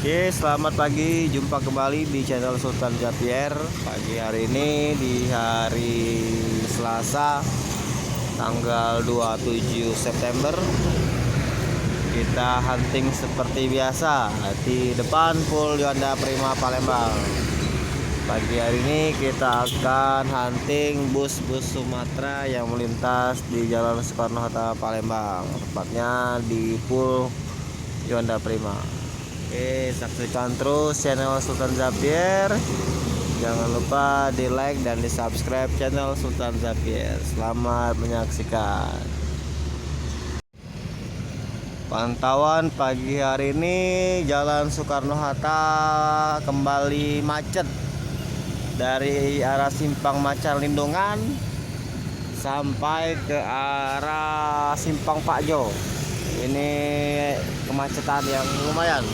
Oke, selamat pagi. Jumpa kembali di channel Sultan Zapier. Pagi hari ini di hari Selasa tanggal 27 September. Kita hunting seperti biasa di depan Pool Yuanda Prima Palembang. Pagi hari ini kita akan hunting bus-bus Sumatera yang melintas di Jalan Soekarno-Hatta Palembang, tepatnya di Pool Yuanda Prima. Oke, saksikan terus channel Sultan Zapier. Jangan lupa di like dan di subscribe channel Sultan Zapier. Selamat menyaksikan. Pantauan pagi hari ini Jalan Soekarno-Hatta kembali macet dari arah Simpang Macan Lindungan sampai ke arah Simpang Pak Jo. Ini kemacetan yang lumayan.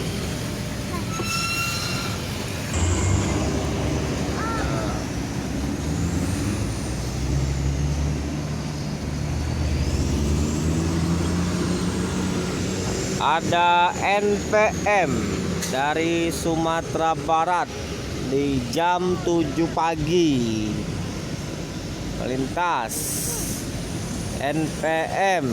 Ada NPM dari Sumatera Barat di jam 7 pagi melintas. NPM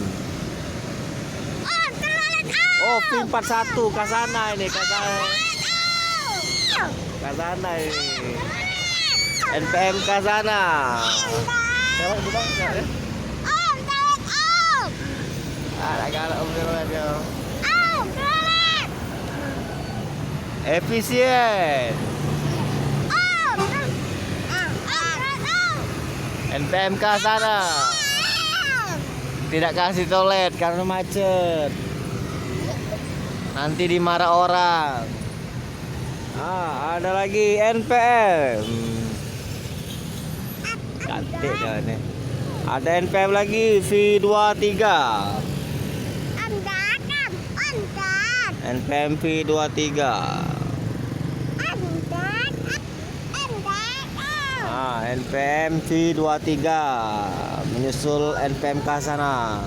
V41 ke sana ini, ke sana ini. NPM ke sana. Efisien. NPM ke sana. Tidak kasih toilet karena macet. Nanti dimarah orang. Ada lagi NPM. Cantik dah ini. Ada NPM lagi V23. NPM V23. NPM V23 menyusul NPM ke sana.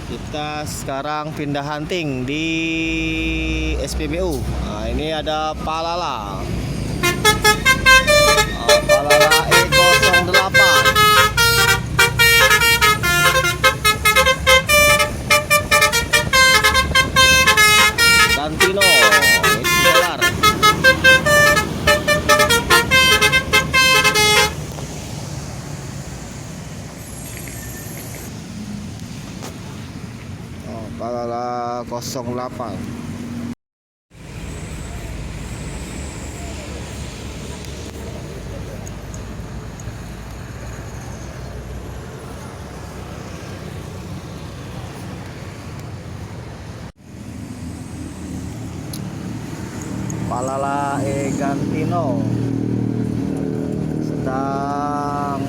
Kita sekarang pindah hunting di SPBU. Ini ada Palala. Palala E08. Gantino Explorer. Palala 08. Palala Gantino sedang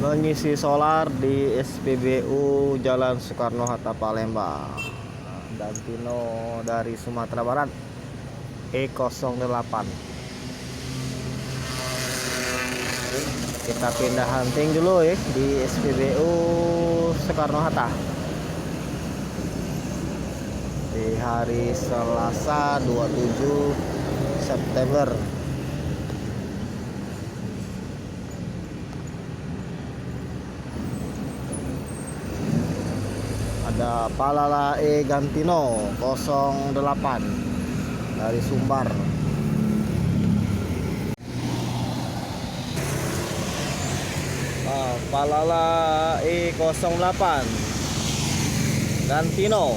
mengisi solar di SPBU Jalan Soekarno-Hatta Palembang. Gantino dari Sumatera Barat E08. Kita pindah hunting dulu ya di SPBU Soekarno-Hatta di hari Selasa 27 September. Ada Palala Gantino 08 dari Sumbar. Palala E08 Gantino